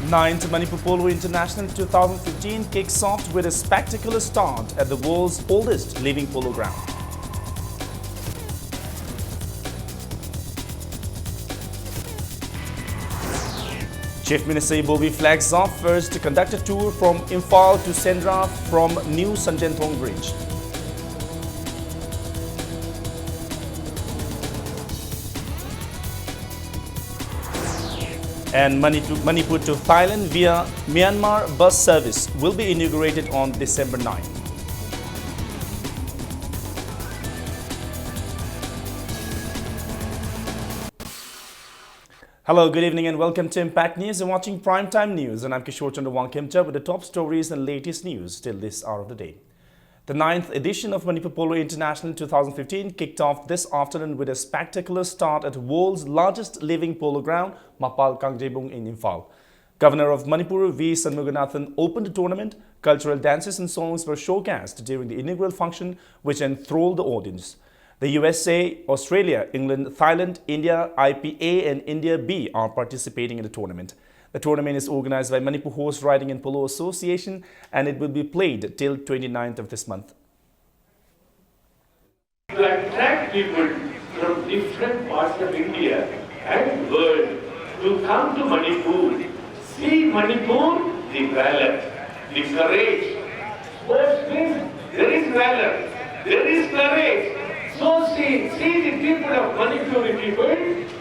Ninth Manipur Polo International 2015 kicks off with a spectacular start at the world's oldest living polo ground. Chief Minister Bobby flags off first conductor tour from Imphal to Sendra from New Sanjenthong Bridge. And Manipur to Thailand via Myanmar bus service will be inaugurated on December 9. Hello, good evening and welcome to Impact News. You're watching Primetime News and I'm Kishore Chandra Wangkimcha with the top stories and latest news till this hour of the day. The 9th edition of Manipur Polo International 2015 kicked off this afternoon with a spectacular start at the world's largest living polo ground, Mapal Kangjebung in Imphal. Governor of Manipur V. Shanmuganathan opened the tournament. Cultural dances and songs were showcased during the inaugural function, which enthralled the audience. The USA, Australia, England, Thailand, India, IPA and India B are participating in the tournament. The tournament is organized by Manipur Horse Riding and Polo Association and it will be played till 29th of this month. To attract people from different parts of India and world to come to Manipur, see Manipur, the valor, the courage. Sports means there is valor, there is courage. So see the people of Manipuri people,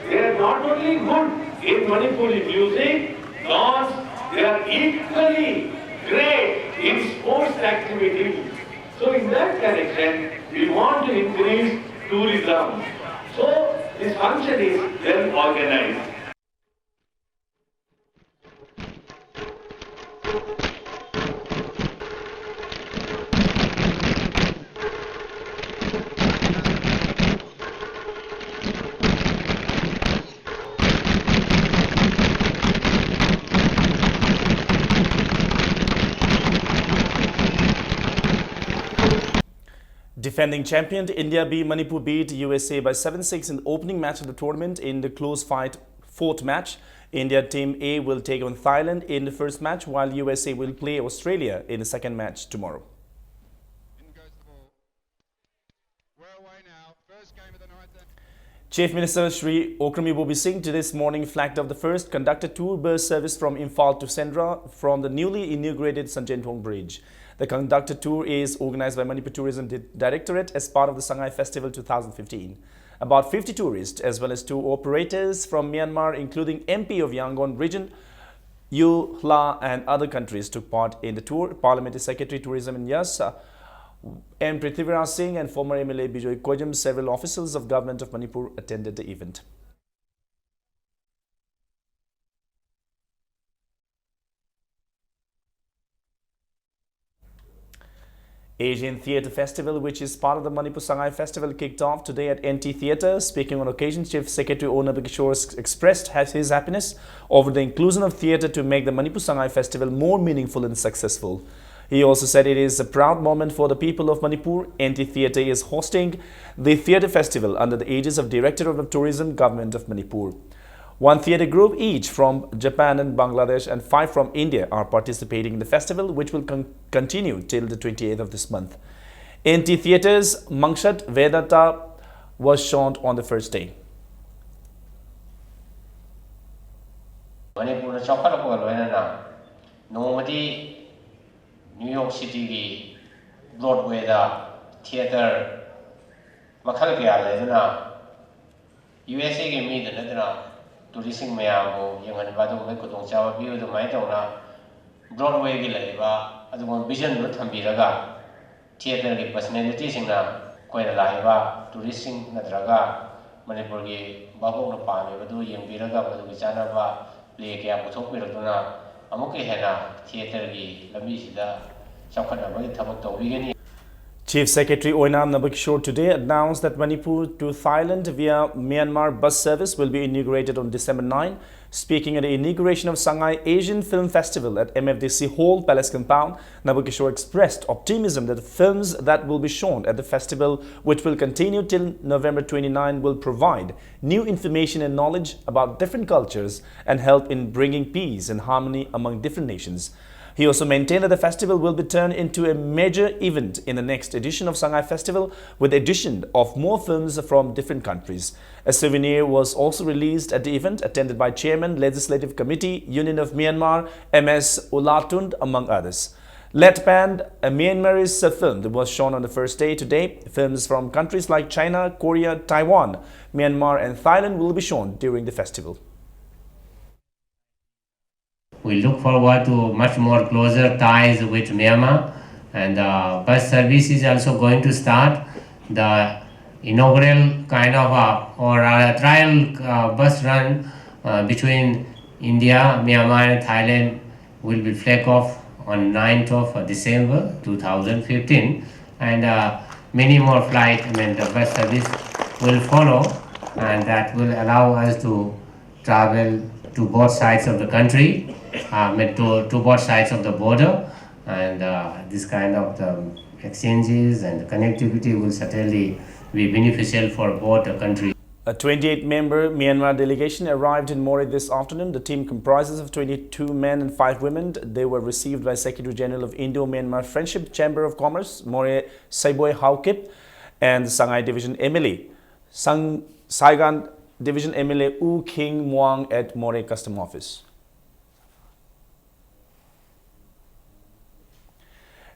they are not only good in Manipuri music, dance, they are equally great in sports activities. So in that direction, we want to increase tourism. So this function is well organized. Defending champion India B, Manipur beat USA by 7-6 in the opening match of the tournament. In the close fight fourth match, India Team A will take on Thailand in the first match, while USA will play Australia in the second match tomorrow. Chief Minister Shri Okrami Bobby Singh this morning flagged off the first conductor tour bus service from Imphal to Sendra from the newly inaugurated Sanjenthong Bridge. The conductor tour is organized by Manipur Tourism Directorate as part of the Sangay Festival 2015. About 50 tourists as well as two operators from Myanmar, including MP of Yangon region, U, Hla and other countries took part in the tour. Parliamentary Secretary Tourism in Yas, M. Prithviraj Singh and former MLA Bijoy Kojam, several officials of government of Manipur attended the event. Asian Theatre Festival, which is part of the Manipur Sangay Festival, kicked off today at NT Theatre. Speaking on occasion, Chief Secretary O. Nabakishore expressed his happiness over the inclusion of theatre to make the Manipur Sangay Festival more meaningful and successful. He also said it is a proud moment for the people of Manipur. NT Theatre is hosting the theatre festival under the aegis of Directorate of Tourism, Government of Manipur. One theatre group each from Japan and Bangladesh and 5 from India are participating in the festival, which will continue till the 28th of this month. NT Theatre's Mangshat Vedanta was shown on the first day. New York City Broadway theater makal kaya ledna USA ke mi dana tourism mayam yangan badu me kutong chawa biu do mai tawna Broadway ke laiba adung vision ro thambiraga theater ke personality singna koina laiba tourism nadraga Manipur ke babong na pame badu yengbiraga badu ke chana ba play kaya puthok piraduna Chief Secretary Oinam Nabakishore today announced that Manipur to Thailand via Myanmar bus service will be inaugurated on December 9. Speaking at the inauguration of Shanghai Asian Film Festival at MFDC Hall Palace Compound, Nabakishore expressed optimism that the films that will be shown at the festival, which will continue till November 29, will provide new information and knowledge about different cultures and help in bringing peace and harmony among different nations. He also maintained that the festival will be turned into a major event in the next edition of Shanghai Festival with the addition of more films from different countries. A souvenir was also released at the event, attended by Chairman, Legislative Committee, Union of Myanmar, MS Ulatund, among others. Letpand, a Myanmarese film that was shown on the first day today. Films from countries like China, Korea, Taiwan, Myanmar and Thailand will be shown during the festival. We look forward to much more closer ties with Myanmar, and bus service is also going to start. The inaugural kind of or a trial bus run between India, Myanmar and Thailand will be flag off on 9th of December 2015, and many more flights, the bus service will follow, and that will allow us to travel to both sides of the country, to both sides of the border, and this kind of exchanges and connectivity will certainly be beneficial for both the countries. A 28-member Myanmar delegation arrived in Moreh this afternoon. The team comprises of 22 men and 5 women. They were received by Secretary General of Indo-Myanmar Friendship Chamber of Commerce, Moreh Saiboy Haukip, and the Shanghai Division MLA, Saigon Division MLA U King Muang at Moreh Custom Office.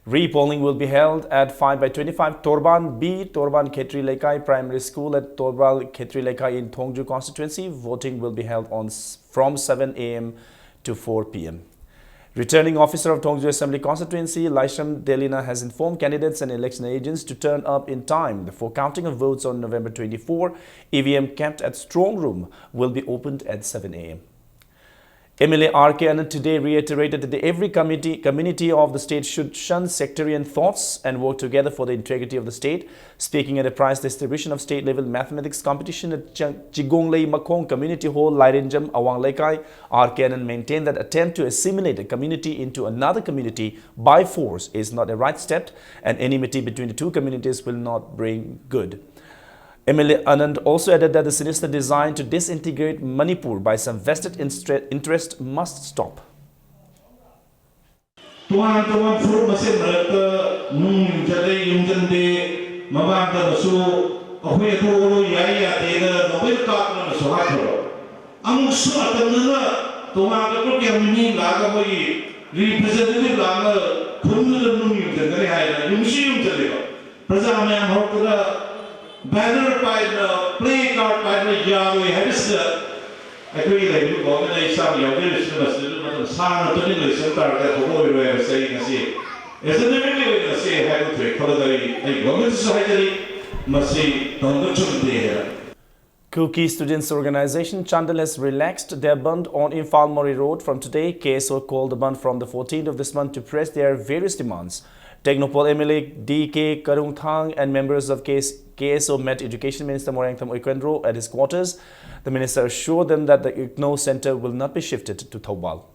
Re-polling will be held at 5/25 Torban B, Torban Khetri Lekai Primary School at Torban Khetri Lekai in Thongju constituency. Voting will be held from 7 a.m. to 4 p.m. Returning officer of Thongju Assembly constituency, Laisham Delina, has informed candidates and election agents to turn up in time for counting of votes on November 24. EVM kept at strong room will be opened at 7 a.m. MLA R.K. Anand today reiterated that every community of the state should shun sectarian thoughts and work together for the integrity of the state. Speaking at a prize distribution of state-level mathematics competition at Chigonglei Makong Community Hall, Lairenjam, Awang Lekai, R.K. Anand maintained that attempt to assimilate a community into another community by force is not a right step, and enmity between the two communities will not bring good. MLA Anand also added that the sinister design to disintegrate Manipur by some vested interest must stop. Banner by the play card by the Yahweh Hemisphere. I agree that you go and some Yahweh Sana to English and start that whole way of saying, as a living in say, I would take for the government society must say, don't go to there. Kuki Students Organization Chandal has relaxed their band on Imphal Mori Road from today. KSO called the band from the 14th of this month to press their various demands. Technopol MLA D.K. Karungthang and members of KSO met Education Minister Morangtham Oikendro at his quarters. The minister assured them that the IGNO Center will not be shifted to Thoubal.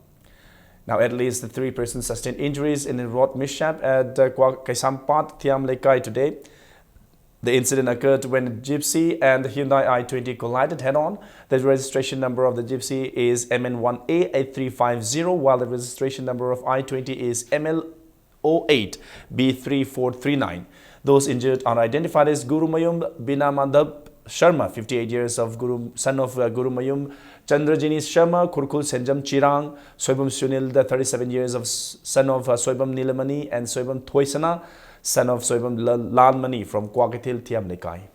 Now, at least 3 persons sustained injuries in a road mishap at Kaisampat, Thiam Lekai today. The incident occurred when a Gypsy and the Hyundai i20 collided head-on. The registration number of the Gypsy is MN1A8350, while the registration number of i20 is ML08B3439. Those injured are identified as Guru Mayum Binamandab Sharma, 58 years of son of Guru Mayum, Chandrajini Sharma, Kurkul Senjam Chirang, Soibam Sunil, the 37 years of son of Soibam Nilamani, and Soibam Thoisana, son of Soibam Lalmani from Kwakatil Thiam Lekai.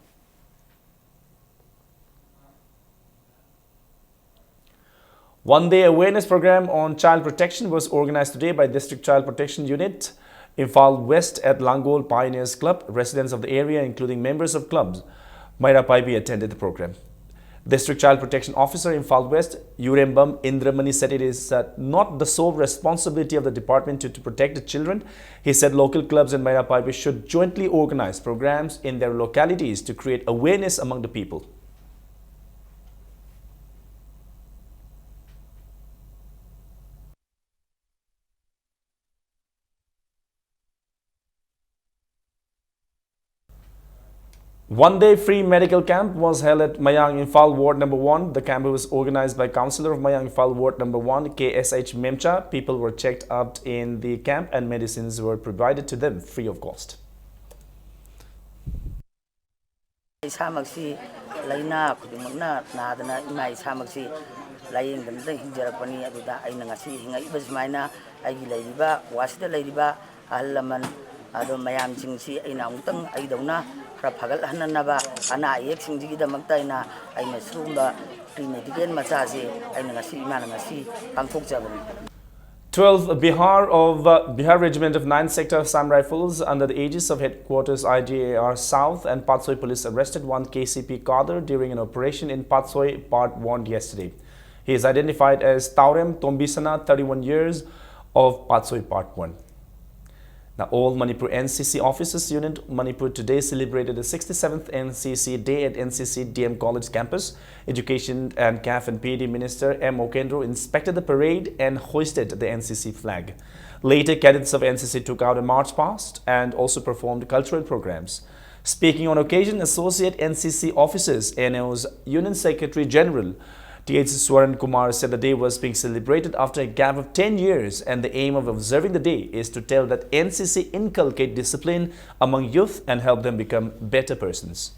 One-day awareness program on child protection was organized today by District Child Protection Unit, Imphal West at Langol Pioneers Club. Residents of the area, including members of clubs, Maira Paibi, attended the program. District Child Protection Officer Imphal West, Urembam Indramani, said it is not the sole responsibility of the department to protect the children. He said local clubs in Mairapaibe should jointly organize programs in their localities to create awareness among the people. One-day free medical camp was held at Mayang Imphal Ward Number 1. The camp was organized by Councillor of Mayang Imphal Ward Number 1, KSH Memcha. People were checked up in the camp and medicines were provided to them free of cost. Fagal Hananaba, Ana Yexing the Magdana, I must room the pre-medical Masazi, and Nasi Manamasi, and Fokjavan. 12th Bihar Regiment of 9th Sector Assam Rifles under the aegis of Headquarters IGAR South and Patsoi Police arrested one KCP cadre during an operation in Patsoi Part 1 yesterday. He is identified as Taurem Tombisana, 31 years, of Patsoi Part 1. Now, all Manipur NCC Officers Unit Manipur today celebrated the 67th NCC Day at NCC DM College campus. Education and CAF and PD Minister M. Okendro inspected the parade and hoisted the NCC flag. Later, cadets of NCC took out a march past and also performed cultural programs. Speaking on occasion, Associate NCC Officers, NO's Union Secretary General T.H. Swaran Kumar said the day was being celebrated after a gap of 10 years and the aim of observing the day is to tell that NCC inculcate discipline among youth and help them become better persons.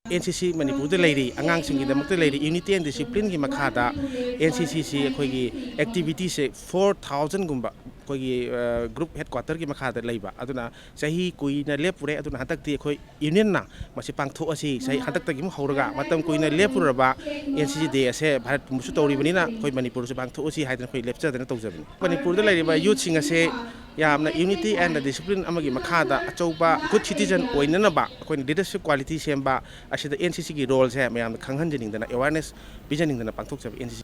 NCC Manipur lady, Angang Singh the lady, unity and discipline Makata, NCC activities 4,000 Gumba. Group headquarter ki makha leiba aduna sahi kuina lepure aduna hatak ti khoi union na masi pangtho asi sahi hatak ta gi mu horaga matam kuina lepura ba NCC day ase bharat musu tori bani na khoi manipur se pangtho asi haidan khoi lepcha dana tawjabani manipur da leiba youth sing ase yamna unity and discipline amagi makha da achauba good citizen oinana ba khoi leadership quality semba asida NCC ki role se mayam khanghan jining dana awareness visioning dana pangthok jab NCC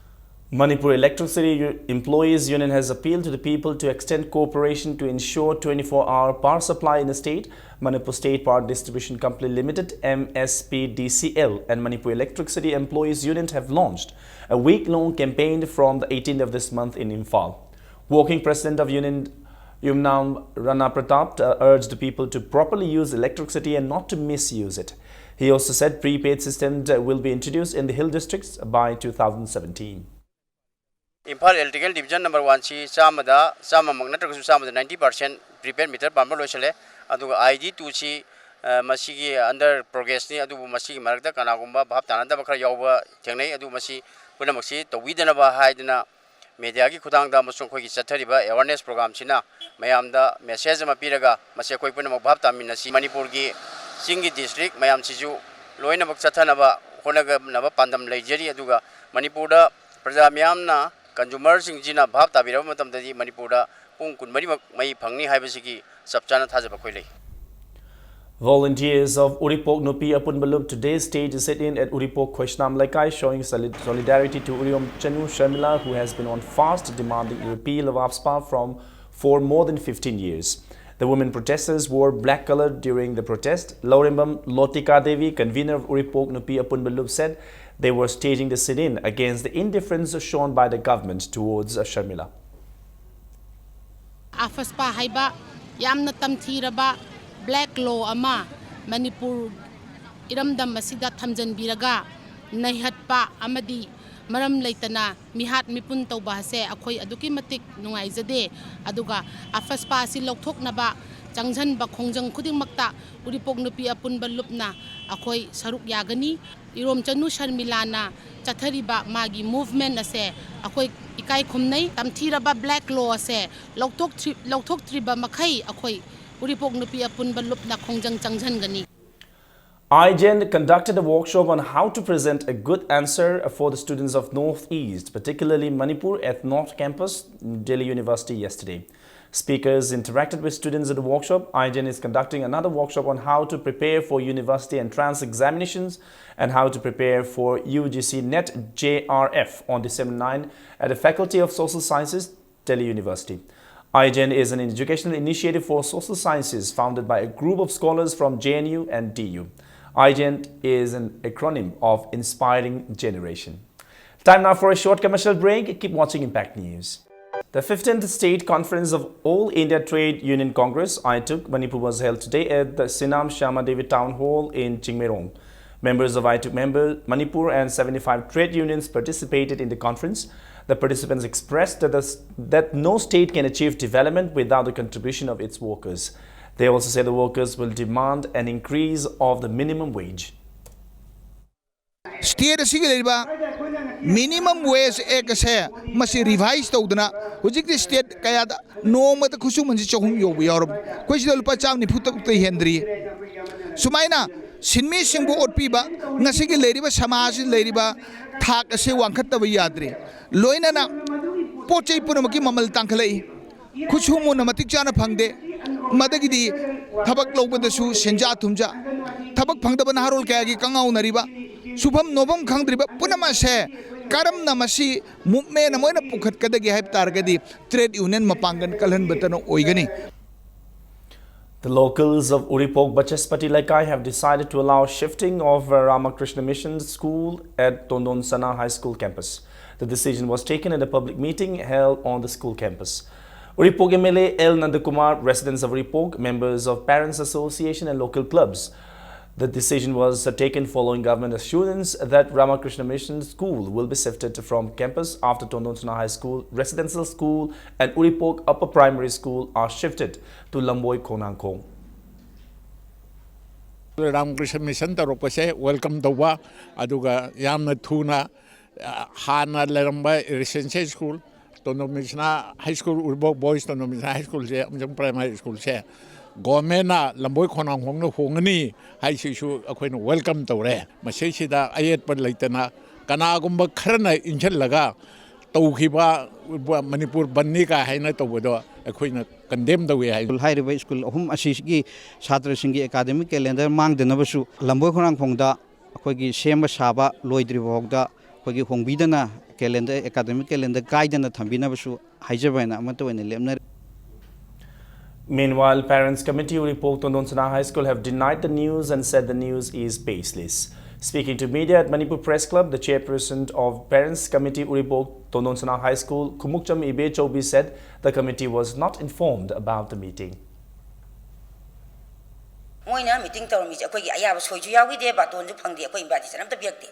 Manipur Electricity Employees Union has appealed to the people to extend cooperation to ensure 24-hour power supply in the state. Manipur State Power Distribution Company Limited, MSPDCL, and Manipur Electricity Employees Union have launched a week-long campaign from the 18th of this month in Imphal. Working President of Union Yumnam Rana Pratap urged the people to properly use electricity and not to misuse it. He also said prepaid systems will be introduced in the hill districts by 2017. Imphal Electrical Division number 1 si samada magnetic samada 90% prepaid meter pampa loisale adu ID2 si masigi under progress ni adu masigi marakta kanagumba bhab tananda bakra yawba thengnai adu masi punamaksi tawidana ba haidana media gi khudangda masung khoi gi chathariba awareness program sina mayamda message ma piraga mase khoi punamak bhab tamina si Manipur gi singi district mayam siju loina bak chathana ba honaga naba pandam leijeri aduga Manipur da praja mayamna Consumer Singjina Bhab Tabira Matamdi Manipura, Punkun Mai Pangni Habasiki, Subchana Tazabakwili. Volunteers of Uripok Nupi Apunbalub today staged a sit-in at Uripok Khoshnam Laikai showing solidarity to Uriom Chanu Sharmila, who has been on fast demanding the repeal of APSPA for more than 15 years. The women protesters wore black color during the protest. Laurimbam Lotika Devi, convener of Uripok Nupi Apunbalub, said they were staging the sit-in against the indifference shown by the government towards Sharmila. APSPA haiba yamna tamthiraba black law ama Manipur iramdam masida thamjan biraga naihatpa amadi maram leitana mihat mipun tawba se akhoi aduki matik nungaijade aduga APSPA si lokthoknaba changjan ba khongjang khuding makta Uripok Nupi Apunba lupna akhoi saruk yagani Irom Chanu Sharmila na chathariba magi movement ase akhoi ikai khumnai tamthiraba black law ase lokthok triba makhai akhoi Uripok Nupi Apunba lupna khongjang changjan gani. IGEN conducted a workshop on how to present a good answer for the students of Northeast, particularly Manipur at North Campus, Delhi University yesterday. Speakers interacted with students at the workshop. iGen is conducting another workshop on how to prepare for university entrance examinations and how to prepare for UGC NET JRF on December 9 at the Faculty of Social Sciences, Delhi University. iGen is an educational initiative for social sciences founded by a group of scholars from JNU and DU. iGen is an acronym of Inspiring Generation. Time now for a short commercial break. Keep watching Impact News. The 15th State Conference of All India Trade Union Congress, ITUC, Manipur was held today at the Sinam Shama Devi Town Hall in Chingmerong. Members of ITUC Manipur and 75 trade unions participated in the conference. The participants expressed that no state can achieve development without the contribution of its workers. They also say the workers will demand an increase of the minimum wage. State minimum wage ek masi revise tawdana hujik the state kaya no mat khusum manji chahum yo yarob koi sidal pa cham ni phutak te hendri sumaina sinmi singbo otpiba ngasigi leiriba samaj leiriba thak ase wangkhat ta yadre loina na pochai punamaki mamal tangkhlai khusum na matik chana phangde madagi di thabak lobadasu senja thumja thabak phangdaba naharol kaya gi kangau nariba Subham Novam Kangriba Punamase Karam Namasi Mumme Namoina Pukat Kadagi Hype Targadi Trade Union Mapangan Kalan Batano Oigani. The locals of Uripok Bachaspati Laikai have decided to allow shifting of Ramakrishna Mission School at Tondon Sana High School campus. The decision was taken at a public meeting held on the school campus. Uripok MLA L. Nandakumar, residents of Uripok, members of Parents Association and local clubs. The decision was taken following government assurance that Ramakrishna Mission School will be shifted from campus after Tondonsana High School, Residential School and Uripok Upper Primary School are shifted to Lamboi Konangkong. Ramakrishna Mission Taropase welcome the wa aduga yamna thuna hana leramba residential school Tondonsana High School Uripok Boys Tondonsana High School se primary school se Gomena Lamboi Konangkong no hongani hai sisu akoin welcome tawre masai sida ayet par leitana kanagumba kharna inchal laga tawkhiba Manipur banni ka haina tawbodo akoina condemn dawe hai hairiba school ahum asigi chhatra singi academic calendar mang denabasu Lamboi Konangkong da akoigi sema saba loidri bogda akoigi hongbidana calendar academic calendar guidana thambinabasu haijabaina amatoine lemna. Meanwhile, Parents Committee Uripok Tondonsana High School have denied the news and said the news is baseless. Speaking to media at Manipur Press Club, the chairperson of Parents Committee Uripok Tondonsana High School, Kumukcham Ibe Chobi, said the committee was not informed about the meeting. Moina meeting tawmi akoigi ayaba soiju yawi de baton ju phangdi akoi imbati sanam ta biakte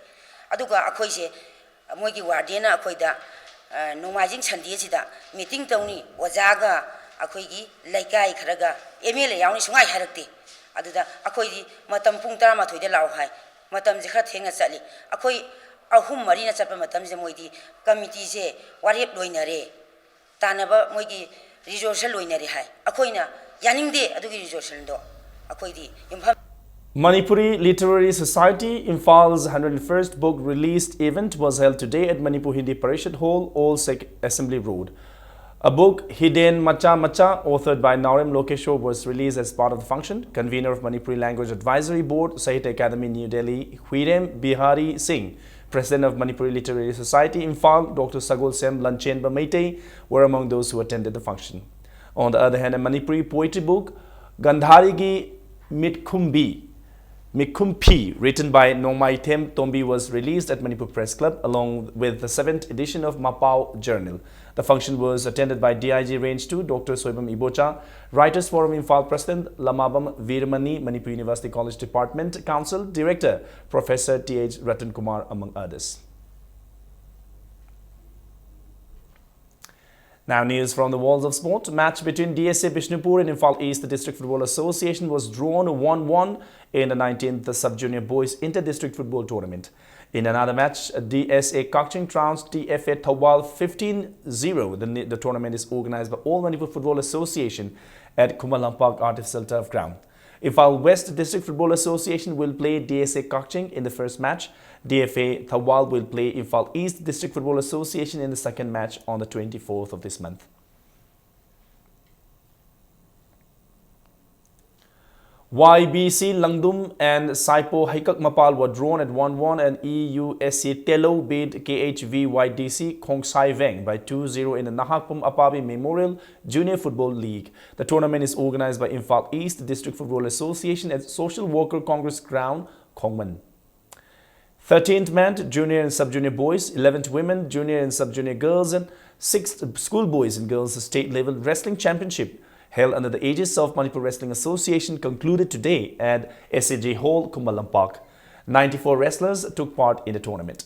aduga akoi se moigi wardena akoida nomajing sandi sida meeting tawni ojaga akoigi laikai kharaga MLA yauni sungai harakti aduda akoidi matam pung 13 de law hai matam je khara thenga chali akoi ahum mari na chapa matam je moidi committee je warep loinare tanaba moigi resolution loinare hai akoina yaningde adugi resolution do akoidi imphal Manipuri Literary Society Imphaal's 101st book released event was held today at Manipur Hindi Parishad Hall, Old Assembly Road. A book, Hiden Macha Macha, authored by Naurem Lokeshwar, was released as part of the function. Convener of Manipuri Language Advisory Board, Sahitya Academy, New Delhi, Huirem Bihari Singh, President of Manipuri Literary Society, Imphaal, Dr. Sagol Sem Lanchenba Meitei, were among those who attended the function. On the other hand, a Manipuri poetry book, Gandharigi Mikumpi, written by Nomaitem Tombi, was released at Manipur Press Club along with the 7th edition of Mapao Journal. The function was attended by DIG Range 2, Dr. Soibam Ibocha, Writers Forum Imphaal President, Lamabam Veeramani, Manipur University College Department Council Director, Professor T.H. Ratan Kumar, among others. Now news from the walls of sport. Match between DSA Bishnupur and Imphaal East District Football Association was drawn 1-1 in the 19th Sub-Junior Boys Inter-District Football Tournament. In another match, DSA Kakching trounced TFA Thawal 15-0. The tournament is organized by All Manipur Football Association at Kumalampak Artificial Turf Ground. Imphaal West District Football Association will play DSA Kakching in the first match. DFA Thawal will play Imphaal East District Football Association in the second match on the 24th of this month. YBC Langdum and Saipo Haikak Mapal were drawn at 1-1 and EUSC Telo beat KHVYDC Khongsai Veng by 2-0 in the Nahakpum Apabi Memorial Junior Football League. The tournament is organized by Imphal East District Football Association at Social Worker Congress Ground, Khongman. 13th men, junior and sub-junior boys, 11th women, junior and sub-junior girls and 6th schoolboys and girls state level wrestling championship held under the aegis of Manipur Wrestling Association concluded today at SAJ Hall, Kumbhalampak. 94 wrestlers took part in the tournament.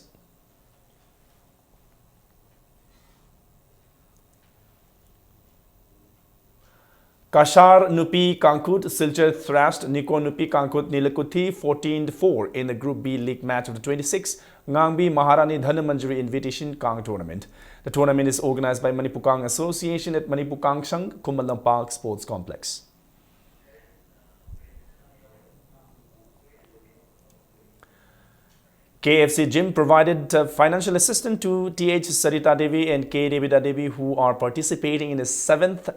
Kashar Nupi Kankut Silchar thrashed Nikko Nupi Kankut Nilakuthi 14-4 in the Group B League match of the 26th Ngangbi Maharani Dhanamanjari Invitation Kang Tournament. The tournament is organized by Manipukang Association at Manipukang Shang, Kumbhalampak Sports Complex. KFC Gym provided financial assistance to TH Sarita Devi and K. Devida Devi, who are participating in the 7th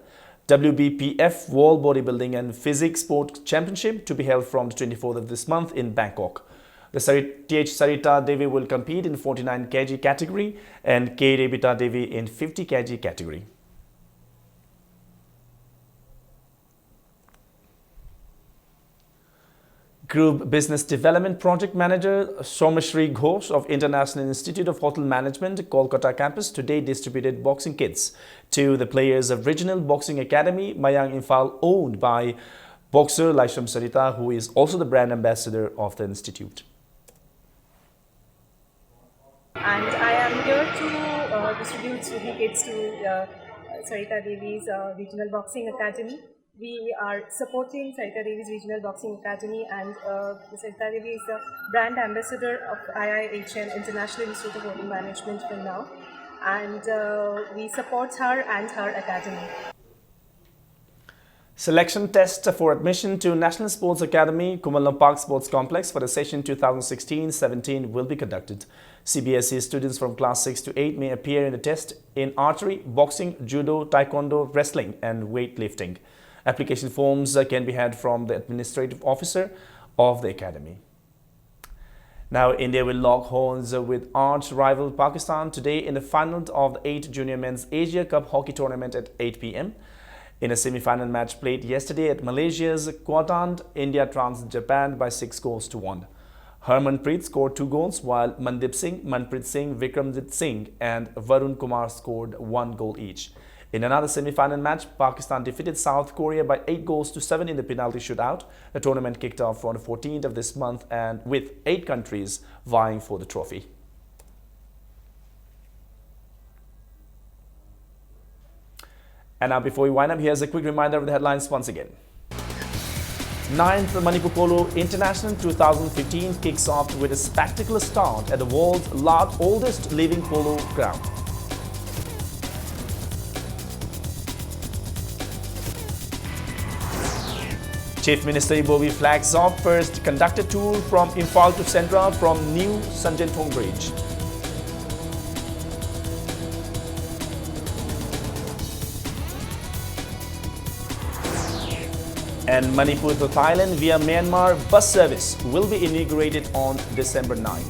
WBPF World Bodybuilding and Physics Sport Championship to be held from the 24th of this month in Bangkok. The TH Sarita Devi will compete in 49 kg category and K. Devita Devi in 50 kg category. Group Business Development Project Manager Somashri Ghosh of International Institute of Hotel Management, Kolkata campus today distributed boxing kits to the players of Regional Boxing Academy, Mayang Imphal, owned by boxer Laisham Sarita, who is also the brand ambassador of the institute. And I am here to distribute the kits to Sarita Devi's Regional Boxing Academy. We are supporting Sarita Devi's Regional Boxing Academy, and Sarita Devi is the brand ambassador of IIHM, International Institute of Hotel Management, from now. And we support her and her academy. Selection test for admission to National Sports Academy, Kumbhalampak Sports Complex for the session 2016-17 will be conducted. CBSE students from class 6 to 8 may appear in the test in archery, boxing, judo, taekwondo, wrestling and weightlifting. Application forms can be had from the administrative officer of the academy. Now, India will lock horns with arch rival Pakistan today in the final of the 8th Junior Men's Asia Cup Hockey Tournament at 8 p.m. In a semi-final match played yesterday at Malaysia's Kuantan, India trounced Japan by 6-1. Harmanpreet scored 2 goals, while Mandip Singh, Manpreet Singh, Vikramjit Singh and Varun Kumar scored 1 goal each. In another semi-final match, Pakistan defeated South Korea by 8-7 in the penalty shootout. The tournament kicked off on the 14th of this month and with 8 countries vying for the trophy. And now, before we wind up, here's a quick reminder of the headlines once again. 9th Manipur Polo International 2015 kicks off with a spectacular start at the world's oldest living polo ground. Chief Minister Ibobi flags off first conductor tour from Imphal to Sendra from new Sanjantong Bridge. And Manipur to Thailand via Myanmar bus service will be inaugurated on December 9.